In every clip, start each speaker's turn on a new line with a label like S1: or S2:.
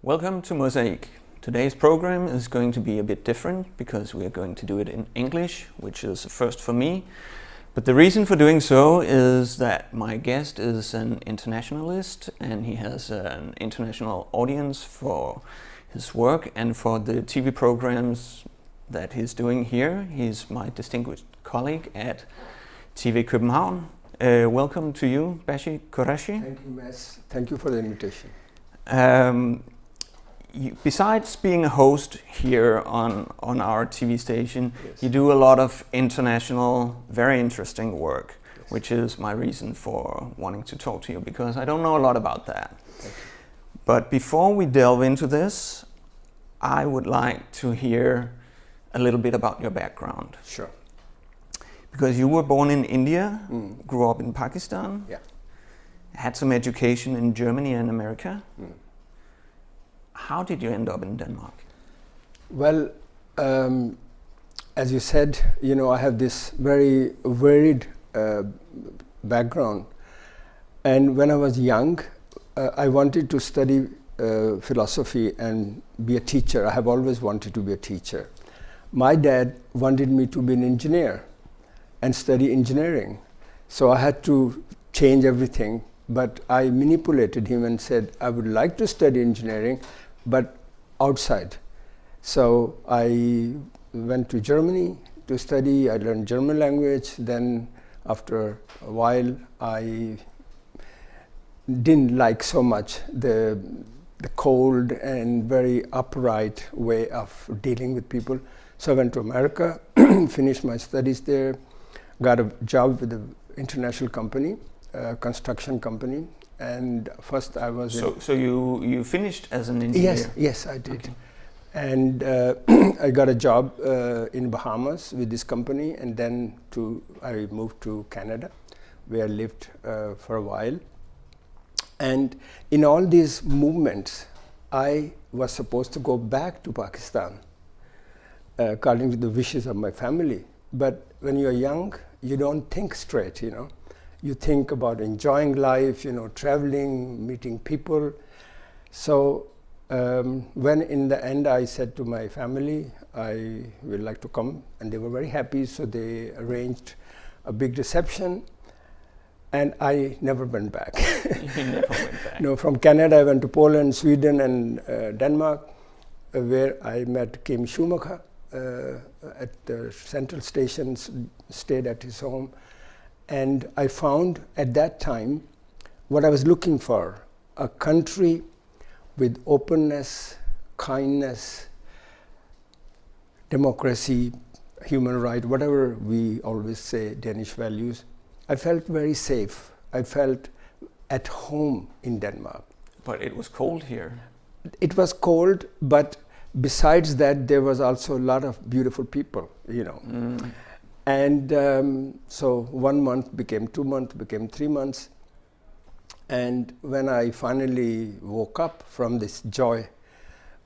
S1: Welcome to Mosaik. Today's program is going to be a bit different because we are going to do it in English, which is a first for me. But the reason for doing so is that my guest is an internationalist and he has an international audience for his work and for the TV programs that he's doing here. He's my distinguished colleague at TV København. Welcome to you, Bashy Quraishy.
S2: Thank you, Mads. Thank you for the invitation.
S1: Besides being a host here on our TV station,
S2: Yes.
S1: you do a lot of international, very interesting work, yes. Which is my reason for wanting to talk to you, because I don't know a lot about that. But before we delve into this, I would like to hear a little bit about your background.
S2: Sure.
S1: Because you were born in India, grew up in Pakistan,
S2: Yeah.
S1: had some education in Germany and America.
S2: Mm.
S1: How did you end up in Denmark?
S2: Well, as you said, I have this very varied background. And when I was young, I wanted to study philosophy and be a teacher. I have always wanted to be a teacher. My dad wanted me to be an engineer and study engineering. So I had to change everything. But I manipulated him and said, I would like to study engineering, but outside. So I went to Germany to study. I learned German language. Then after a while, I didn't like so much the cold and very upright way of dealing with people. So I went to America, finished my studies there, got a job with an international company, construction company. And first I was
S1: So you finished as an engineer?
S2: Yes, I did.
S1: Okay.
S2: And I got a job in Bahamas with this company, and then I moved to Canada, where I lived for a while. And in all these movements, I was supposed to go back to Pakistan, according to the wishes of my family. But when you're young, you don't think straight, You think about enjoying life, traveling, meeting people. So when in the end I said to my family, I would like to come, and they were very happy, so they arranged a big reception, and I never went back.
S1: You never went back? No,
S2: from Canada I went to Poland, Sweden, and Denmark, where I met Kim Schumacher at the Central Station, stayed at his home. And I found at that time what I was looking for, a country with openness, kindness, democracy, human rights, whatever we always say, Danish values. I felt very safe. I felt at home in Denmark.
S1: But it was cold here.
S2: It was cold, but besides that, there was also a lot of beautiful people, Mm. And so 1 month became 2 months, became 3 months. And when I finally woke up from this joy,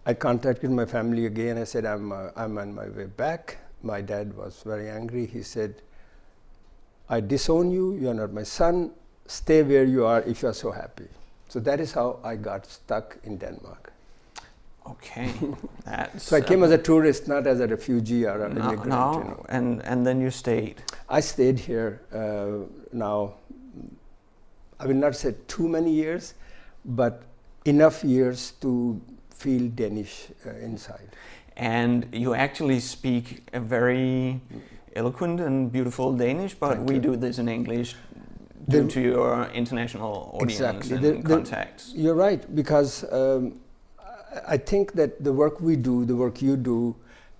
S2: I contacted my family again. I said, I'm on my way back. My dad was very angry. He said, I disown you. You are not my son. Stay where you are if you are so happy. So that is how I got stuck in Denmark.
S1: Okay.
S2: So I came as a tourist, not as a refugee or an immigrant.
S1: No. And then you stayed.
S2: I stayed here now, I will not say too many years, but enough years to feel Danish inside.
S1: And you actually speak a very eloquent and beautiful Danish, but
S2: Thank
S1: we
S2: you.
S1: do this in English due to your international audience and contacts.
S2: You're right, because I think that the work we do, the work you do,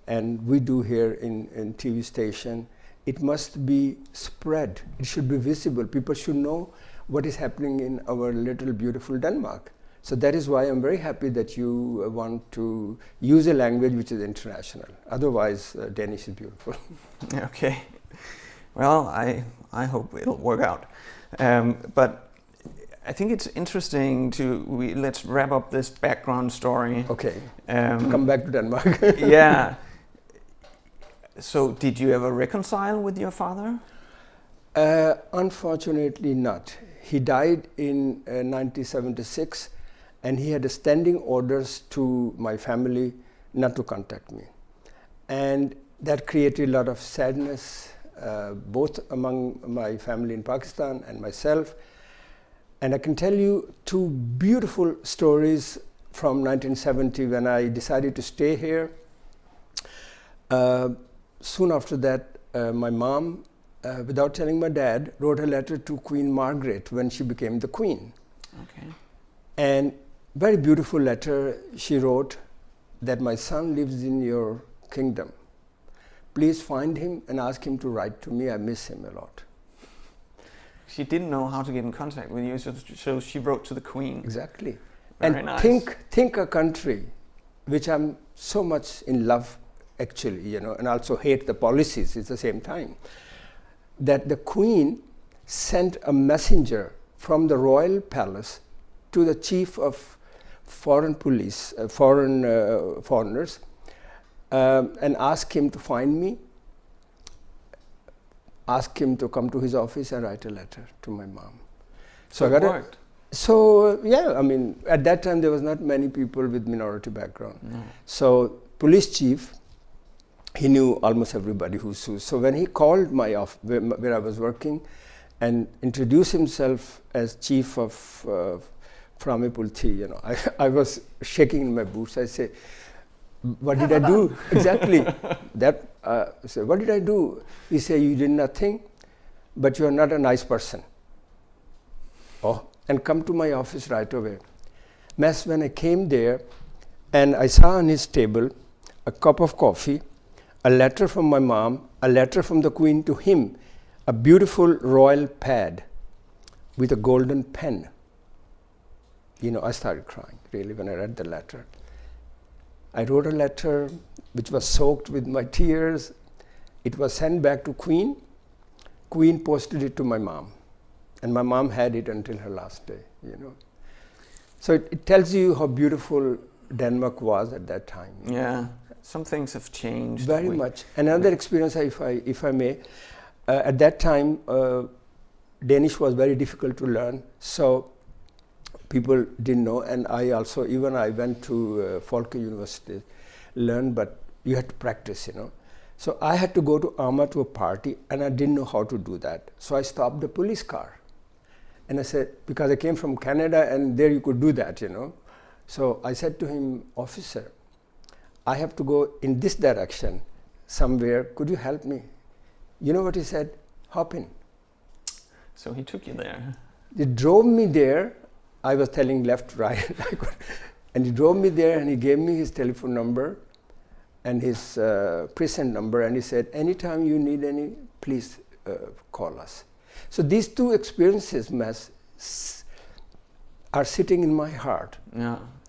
S2: and we do here in TV station, it must be spread. It should be visible. People should know what is happening in our little beautiful Denmark. So that is why I'm very happy that you want to use a language which is international. Otherwise, Danish is beautiful.
S1: Okay. Well, I hope it'll work out. But I think it's interesting let's wrap up this background story.
S2: Okay. Come back to Denmark.
S1: Yeah. So did you ever reconcile with your father?
S2: Unfortunately not. He died in 1976, and he had standing orders to my family not to contact me. And that created a lot of sadness, both among my family in Pakistan and myself. And I can tell you two beautiful stories from 1970 when I decided to stay here. Soon after that, my mom, without telling my dad, wrote a letter to Queen Margaret when she became the queen.
S1: Okay.
S2: And very beautiful letter she wrote that my son lives in your kingdom. Please find him and ask him to write to me. I miss him a lot.
S1: She didn't know how to get in contact with you, so she wrote to the Queen.
S2: Exactly.
S1: Very
S2: and
S1: nice.
S2: think a country which I'm so much in love, actually, you know, and also hate the policies at the same time, that the Queen sent a messenger from the royal palace to the chief of foreign police, foreigners, and asked him to find me, asked him to come to his office and write a letter to my mom.
S1: So it worked.
S2: Yeah, I mean, at that time there was not many people with minority background.
S1: No.
S2: So police chief, he knew almost everybody who's so. So when he called my office where I was working and introduced himself as chief of Framipulti, you know, I was shaking in my boots. I say, what did I do? Exactly. That. So what did I do? He said, you did nothing, but you are not a nice person. Oh, and come to my office right away. Mads, when I came there, and I saw on his table a cup of coffee, a letter from my mom, a letter from the Queen to him, a beautiful royal pad with a golden pen. You know, I started crying, really, when I read the letter. I wrote a letter which was soaked with my tears. It was sent back to Queen. Queen posted it to my mom. And my mom had it until her last day, you know. So it tells you how beautiful Denmark was at that time.
S1: Yeah, some things have changed.
S2: Very much. Another experience, if I may, at that time, Danish was very difficult to learn. So people didn't know, and I also, even I went to Folke University, learned, but you had to practice, you know. So I had to go to Amma to a party, and I didn't know how to do that. So I stopped the police car. And I said, because I came from Canada, and there you could do that, you know. So I said to him, officer, I have to go in this direction somewhere. Could you help me? You know what he said? Hop in.
S1: So he took you there.
S2: He drove me there. I was telling left, right, and he drove me there, and he gave me his telephone number and his present number, and he said, anytime you need any, please call us. So these two experiences, Mads, are sitting in my heart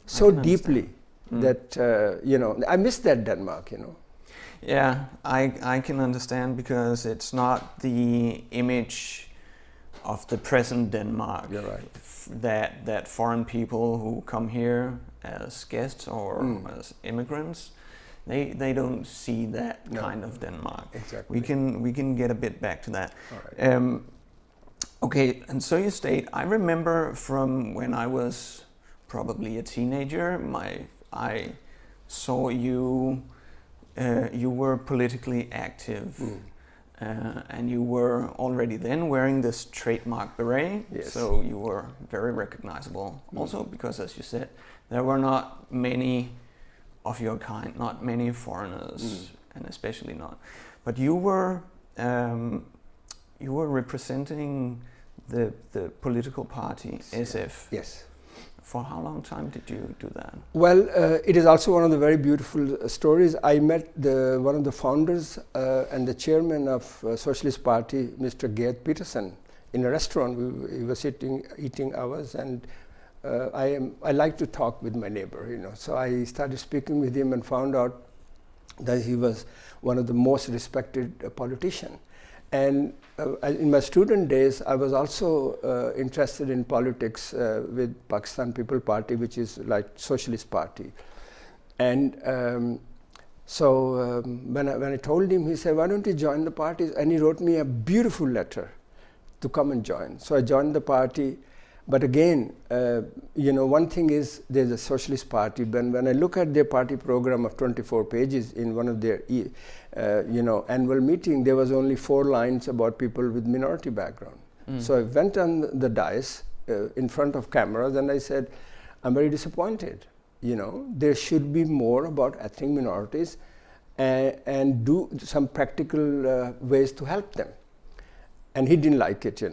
S2: so deeply that, you know, I miss that Denmark, you know.
S1: Yeah, I can understand, because it's not the image of the present Denmark.
S2: You're right.
S1: That foreign people who come here as guests or as immigrants, they don't see that kind of Denmark.
S2: Exactly.
S1: We can get a bit back to that.
S2: All right.
S1: Okay, and so you stayed. I remember from when I was probably a teenager, I saw you. You were politically active. And you were already then wearing this trademark beret,
S2: yes.
S1: So you were very recognizable. Also because, as you said, there were not many of your kind, not many foreigners, and especially not. But you were representing the political party SF.
S2: Yes.
S1: For how long time did you do that?
S2: Well, it is also one of the very beautiful stories. I met one of the founders and the chairman of Socialist Party, Mr. Geert Peterson, in a restaurant. He was eating ours, and I like to talk with my neighbor, you know. So I started speaking with him and found out that he was one of the most respected politicians. And in my student days, I was also interested in politics with Pakistan People Party, which is like Socialist Party. And when I told him, he said, why don't you join the party? And he wrote me a beautiful letter to come and join. So I joined the party. But again, one thing is there's a socialist party. When I look at their party program of 24 pages in one of their annual meeting, there was only 4 lines about people with minority background. So I went on the dais in front of cameras and I said, I'm very disappointed. There should be more about ethnic minorities and do some practical ways to help them. And he didn't like it,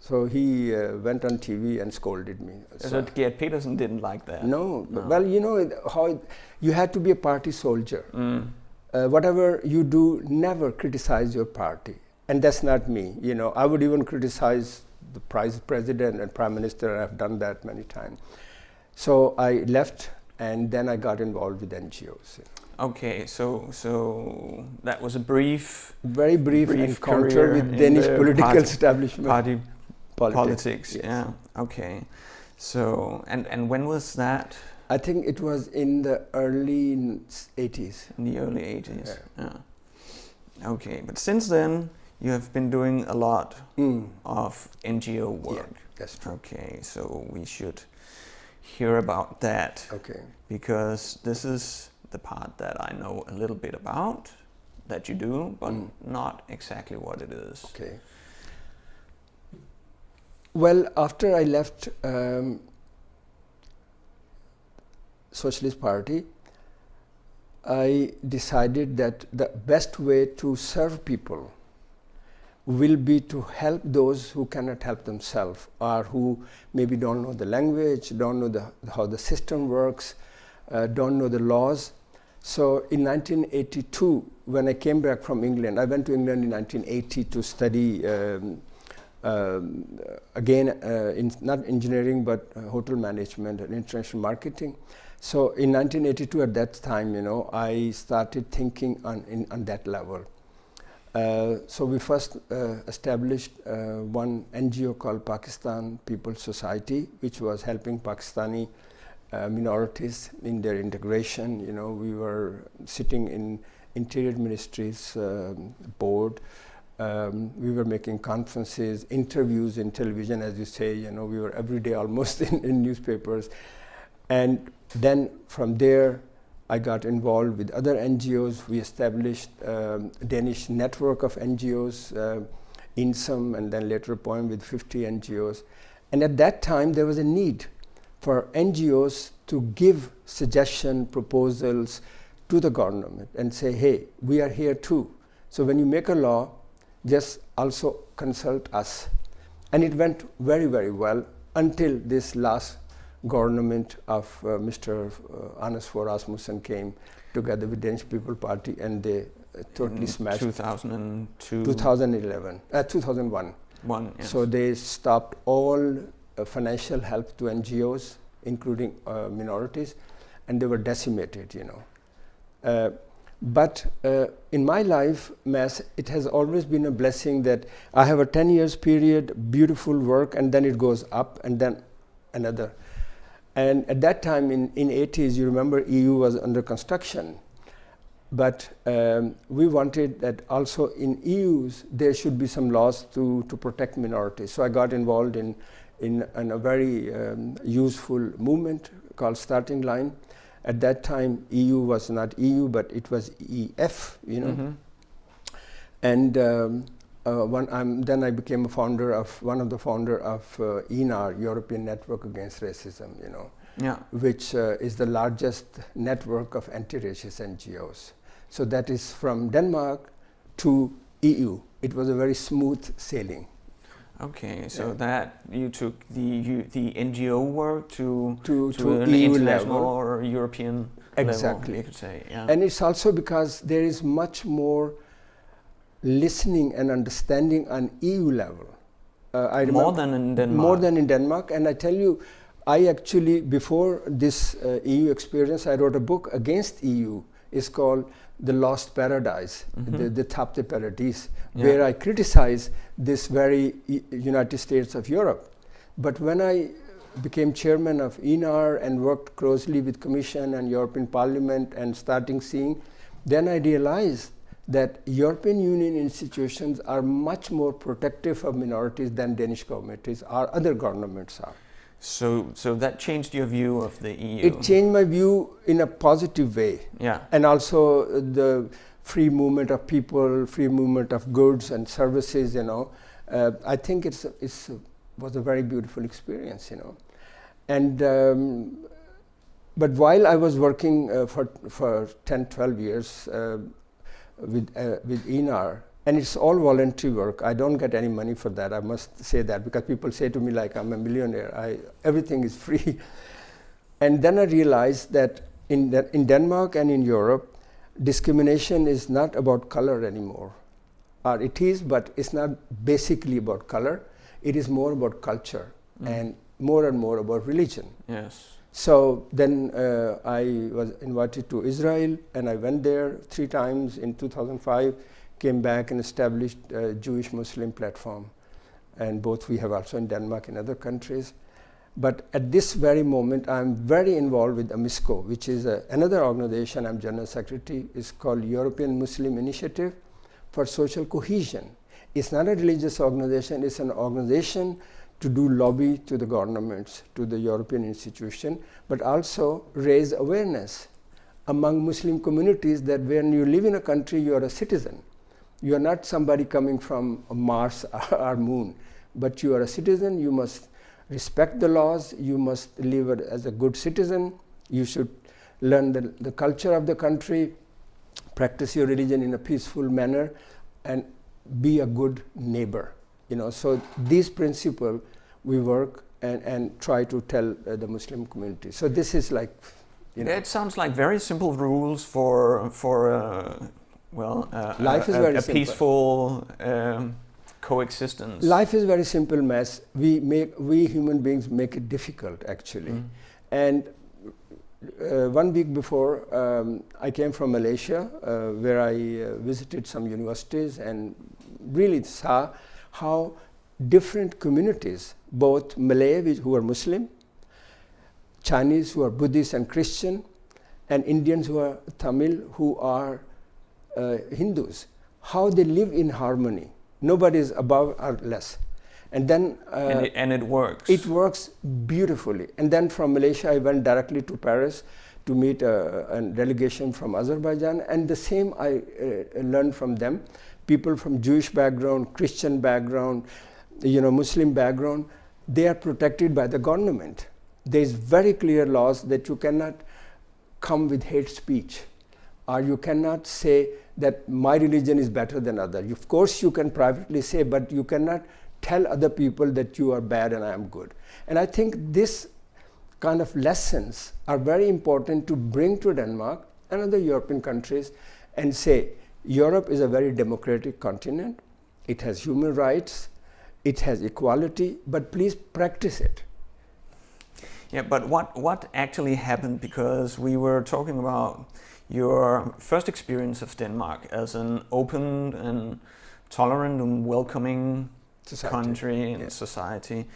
S2: So he went on TV and scolded me.
S1: So Gerd Petersen didn't like that?
S2: No. Well, how you had to be a party soldier. Whatever you do, never criticize your party. And that's not me. I would even criticize the president and prime minister, and I've done that many times. So I left, and then I got involved with NGOs.
S1: Okay, so that was a very
S2: brief encounter with Danish political establishment.
S1: Party politics. Yeah. Okay. So and when was that?
S2: I think it was in the early 80s.
S1: In the early 80s. Yeah. Okay, but since then you have been doing a lot of NGO work.
S2: Yeah, that's true.
S1: Okay, so we should hear about that.
S2: Okay.
S1: Because this is the part that I know a little bit about, that you do, but not exactly what it is.
S2: Okay. Well, after I left Socialist Party, I decided that the best way to serve people will be to help those who cannot help themselves, or who maybe don't know the language, don't know how the system works, don't know the laws. So in 1982, when I came back from England, I went to England in 1980 to study not engineering, but hotel management and international marketing. So in 1982, at that time, I started thinking on that level. So we first established one NGO called Pakistan People's Society, which was helping Pakistani minorities in their integration. We were sitting in Interior Ministry's board. We were making conferences, interviews in television, as you say. We were every day almost in newspapers. And then from there, I got involved with other NGOs. We established a Danish network of NGOs, INSOM, and then later upon with 50 NGOs. And at that time, there was a need for NGOs to give suggestion proposals to the government and say, hey, we are here too. So when you make a law, just also consult us. And it went very, very well until this last government of Mr. Anders Fogh Rasmussen came together with Danish People Party, and they totally smashed
S1: 2002.
S2: 2011, 2001.
S1: Yes.
S2: So they stopped all financial help to NGOs, including minorities, and they were decimated, But in my life, Mads, it has always been a blessing that I have a 10 years period, beautiful work, and then it goes up, and then another. And at that time, in 80s, you remember EU was under construction. But we wanted that also in EUs, there should be some laws to protect minorities. So I got involved in a very useful movement called Starting Line. At that time, EU was not EU, but it was EF, And then I became one of the founder of ENAR, European Network Against Racism, which is the largest network of anti-racist NGOs. So that is from Denmark to EU. It was a very smooth sailing.
S1: Okay, so that you took the NGO work to an
S2: EU
S1: international
S2: level.
S1: or European
S2: exactly.
S1: level, you could say. Yeah.
S2: And it's also because there is much more listening and understanding on EU level.
S1: More than in Denmark.
S2: More than in Denmark. And I tell you, I actually, before this EU experience, I wrote a book against EU. It's called The Lost Paradise, the Tapte Paradis, where I criticize this very United States of Europe. But when I became chairman of ENAR and worked closely with Commission and European Parliament and starting seeing, then I realized that European Union institutions are much more protective of minorities than Danish government is, or other governments are.
S1: So that changed your view of the EU?
S2: It changed my view in a positive way.
S1: Yeah.
S2: And also the free movement of people, free movement of goods and services, you know. I think it was a very beautiful experience, you know. And but while I was working for 10, 12 years with ENAR, and it's all voluntary work. I don't get any money for that. I must say that, because people say to me like I'm a millionaire. Everything is free. And then I realized that in Denmark and in Europe, discrimination is not about color anymore. Or it is, but it's not basically about color. It is more about culture and more about religion.
S1: Yes.
S2: So then I was invited to Israel, and I went there 3 times in 2005. Came back and established a Jewish-Muslim platform. And both we have also in Denmark and other countries. But at this very moment, I'm very involved with AMISCO, which is another organization. I'm General Secretary. It's called European Muslim Initiative for Social Cohesion. It's not a religious organization. It's an organization to do lobby to the governments, to the European institution, but also raise awareness among Muslim communities that when you live in a country, you are a citizen. You are not somebody coming from Mars or Moon, but you are a citizen. You must respect the laws. You must live as a good citizen. You should learn the culture of the country, practice your religion in a peaceful manner, and be a good neighbor. You know, so these principles we work and try to tell the Muslim community. So this is like, you know.
S1: It sounds like very simple rules for
S2: life is very
S1: a
S2: simple.
S1: Peaceful coexistence.
S2: Life is very simple, Mads. We human beings make it difficult, actually. And 1 week before, I came from Malaysia, where I visited some universities and really saw how different communities, both Malay, who are Muslim, Chinese, who are Buddhist and Christian, and Indians, who are Tamil, who are Hindus, how they live in harmony. Nobody is above or less. And then
S1: and it works.
S2: It works beautifully. And then from Malaysia, I went directly to Paris to meet a delegation from Azerbaijan, and the same I learned from them. People from Jewish background, Christian background, you know, Muslim background, they are protected by the government. There is very clear laws that you cannot come with hate speech, or you cannot say that my religion is better than others. Of course, you can privately say, but you cannot tell other people that you are bad and I am good. And I think this kind of lessons are very important to bring to Denmark and other European countries and say, Europe is a very democratic continent. It has human rights. It has equality, but please practice it.
S1: Yeah, but what actually happened? Because we were talking about your first experience of Denmark as an open and tolerant and welcoming country and society,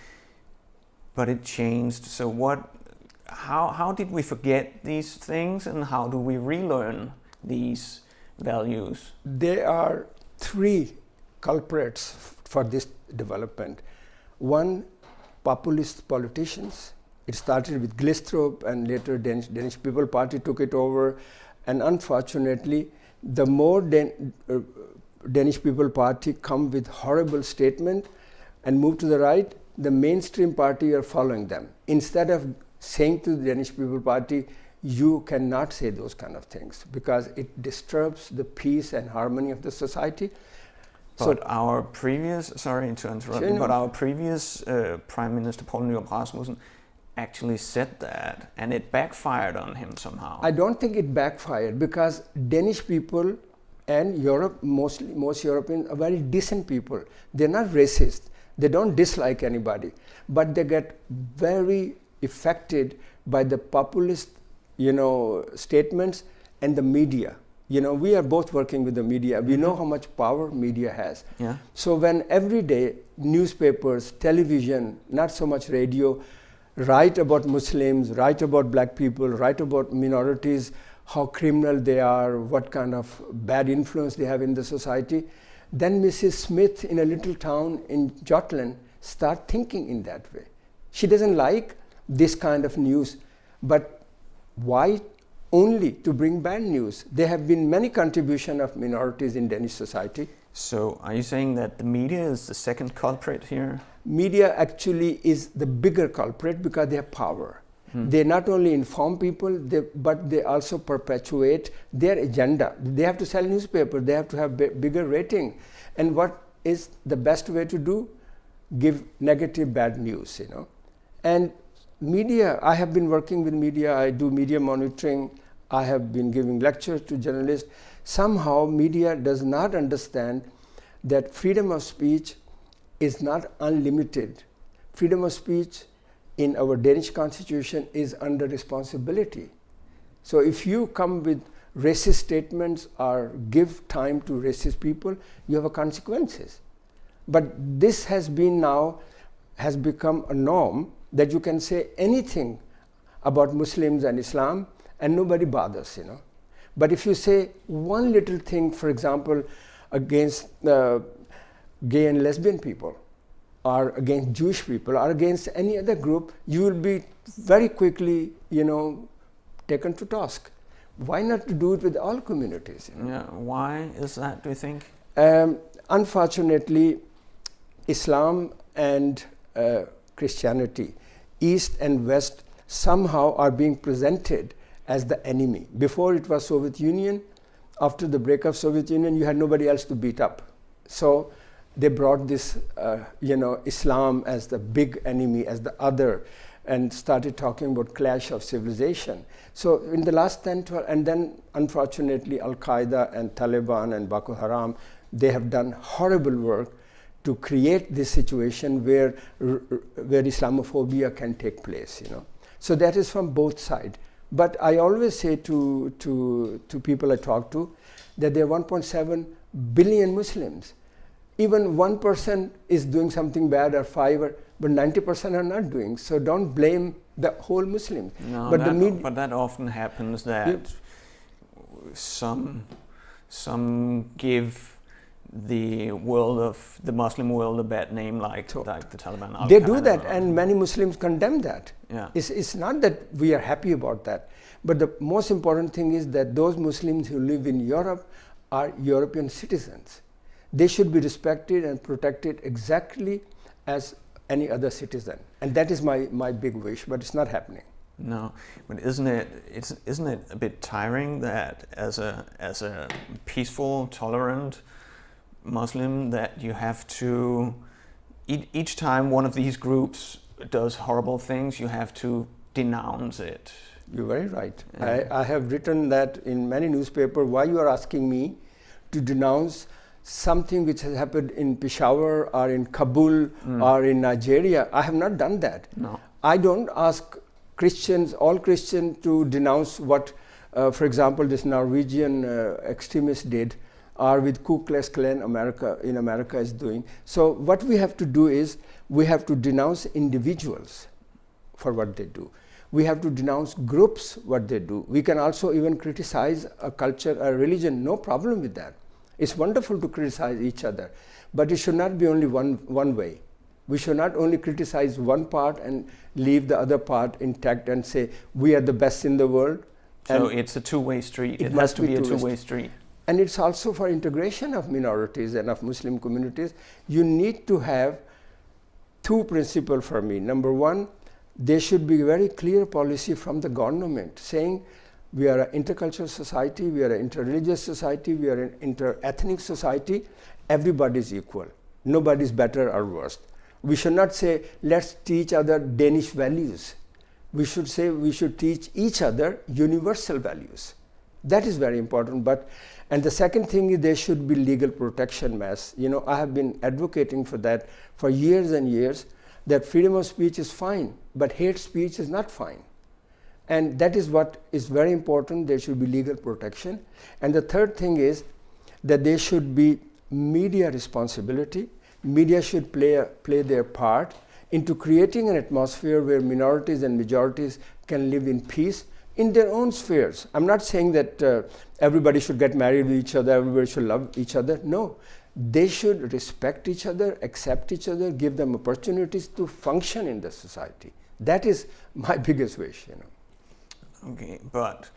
S1: but it changed. So how did we forget these things, and how do we relearn these values?
S2: There are 3 culprits for this development. One, populist politicians. It started with Glistrup, and later Danish People Party took it over. And unfortunately, the more Danish People Party come with horrible statement and move to the right, the mainstream party are following them. Instead of saying to the Danish People Party, you cannot say those kind of things because it disturbs the peace and harmony of the society.
S1: But our previous, sorry to interrupt you, but our previous Prime Minister Poul Nyrup Rasmussen actually said that, and it backfired on him somehow.
S2: I don't think it backfired, because Danish people and Europe, most Europeans are very decent people. They're not racist. They don't dislike anybody, but they get very affected by the populist, you know, statements and the media. You know, we are both working with the media. We know how much power media has.
S1: Yeah.
S2: So when every day newspapers, television, not so much radio, write about Muslims, write about black people, write about minorities, how criminal they are, what kind of bad influence they have in the society, then Mrs. Smith in a little town in Jutland start thinking in that way. She doesn't like this kind of news. But why only to bring bad news? There have been many contributions of minorities in Danish society.
S1: So are you saying that the media is the second culprit here?
S2: Media actually is the bigger culprit because they have power. They not only inform people, but they also perpetuate their agenda. They have to sell newspapers, they have to have bigger rating. And what is the best way to do? Give negative, bad news, you know. And media, I have been working with media, I do media monitoring, I have been giving lectures to journalists. Somehow media does not understand that freedom of speech is not unlimited. Freedom of speech in our Danish constitution is under responsibility. So if you come with racist statements or give time to racist people, you have consequences. But this has become a norm that you can say anything about Muslims and Islam and nobody bothers, you know. But if you say one little thing, for example, against gay and lesbian people, or against Jewish people, or against any other group, you will be very quickly, you know, taken to task. Why not to do it with all communities? You know?
S1: Yeah. Why is that, do you think?
S2: Unfortunately, Islam and Christianity, East and West, somehow are being presented as the enemy. Before it was Soviet Union. After the breakup of Soviet Union, you had nobody else to beat up. So they brought this, you know, Islam as the big enemy, as the other, and started talking about clash of civilization. So in the last 10, 12, and then unfortunately Al-Qaeda and Taliban and Boko Haram, they have done horrible work to create this situation where Islamophobia can take place, you know. So that is from both sides. But I always say to people I talk to that there are 1.7 billion Muslims. Even 1% is doing something bad, or 5, but 90% are not doing. So don't blame the whole Muslims.
S1: No, but that often happens that some give the Muslim world a bad name, like the Taliban.
S2: They do that, and many Muslims condemn that.
S1: Yeah.
S2: It's not that we are happy about that, but the most important thing is that those Muslims who live in Europe are European citizens. They should be respected and protected exactly as any other citizen, and that is my big wish. But it's not happening.
S1: No, but isn't it a bit tiring that as a peaceful, tolerant Muslim, that you have to each time one of these groups does horrible things, you have to denounce it?
S2: You're very right.
S1: Yeah.
S2: I have written that in many newspapers. Why you are asking me to denounce something which has happened in Peshawar or in Kabul or in Nigeria? I have not done that.
S1: No.
S2: I don't ask Christians, all Christians, to denounce what, for example, this Norwegian extremist did, or with Ku Klux Klan in America is doing. So what we have to do is we have to denounce individuals for what they do. We have to denounce groups what they do. We can also even criticize a culture, a religion, no problem with that. It's wonderful to criticize each other, but it should not be only one way. We should not only criticize one part and leave the other part intact and say we are the best in the world.
S1: So it's a two-way street. It has to be a two-way street.
S2: And it's also for integration of minorities and of Muslim communities. You need to have two principles for me. Number one, there should be very clear policy from the government saying we are an intercultural society, we are an interreligious society, we are an inter-ethnic society. Everybody is equal. Nobody is better or worse. We should not say, let's teach other Danish values. We should say we should teach each other universal values. That is very important. And the second thing is there should be legal protection, Mads. You know, I have been advocating for that for years and years, that freedom of speech is fine, but hate speech is not fine. And that is what is very important. There should be legal protection. And the third thing is that there should be media responsibility. Media should play their part into creating an atmosphere where minorities and majorities can live in peace in their own spheres. I'm not saying that everybody should get married with each other, everybody should love each other. No, they should respect each other, accept each other, give them opportunities to function in the society. That is my biggest wish, you know.
S1: Okay, but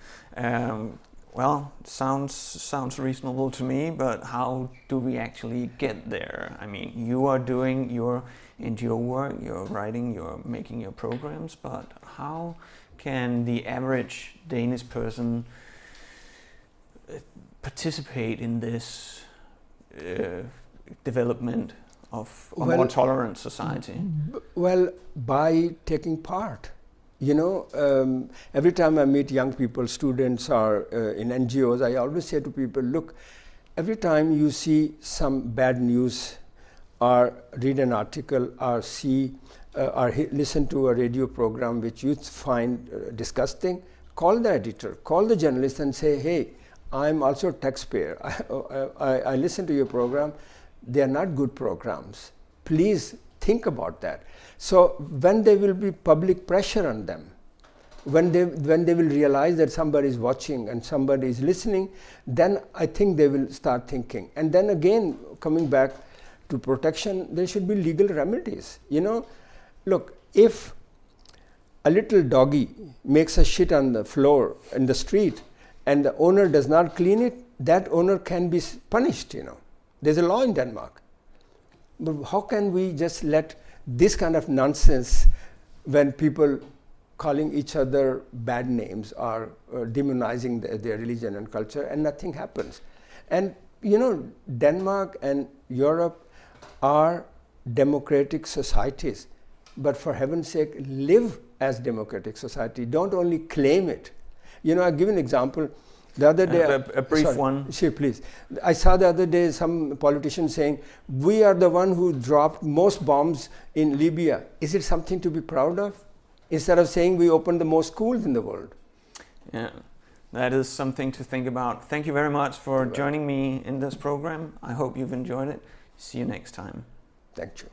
S1: well, sounds reasonable to me, but how do we actually get there? I mean, you are doing your work, you're writing, you're making your programs, but how can the average Danish person participate in this development of a more tolerant society?
S2: Well, by taking part. You know, every time I meet young people, students or in NGOs, I always say to people, look, every time you see some bad news or read an article or see or listen to a radio program which you find disgusting, call the editor, call the journalist and say, hey, I'm also a taxpayer. I listen to your program. They are not good programs. Please think about that. So when there will be public pressure on them, when they will realize that somebody is watching and somebody is listening, then I think they will start thinking. And then again, coming back to protection, there should be legal remedies. You know, look, if a little doggy makes a shit on the floor in the street and the owner does not clean it, that owner can be punished, you know. There's a law in Denmark. But how can we just let this kind of nonsense, when people calling each other bad names or demonizing their religion and culture, and nothing happens? And you know, Denmark and Europe are democratic societies, but for heaven's sake, live as democratic society. Don't only claim it. You know, I'll give an example. The other day,
S1: a brief one.
S2: Sure, please. I saw the other day some politician saying, we are the one who dropped most bombs in Libya. Is it something to be proud of? Instead of saying we opened the most schools in the world.
S1: Yeah, that is something to think about. Thank you very much for joining me in this program. I hope you've enjoyed it. See you next time.
S2: Thank you.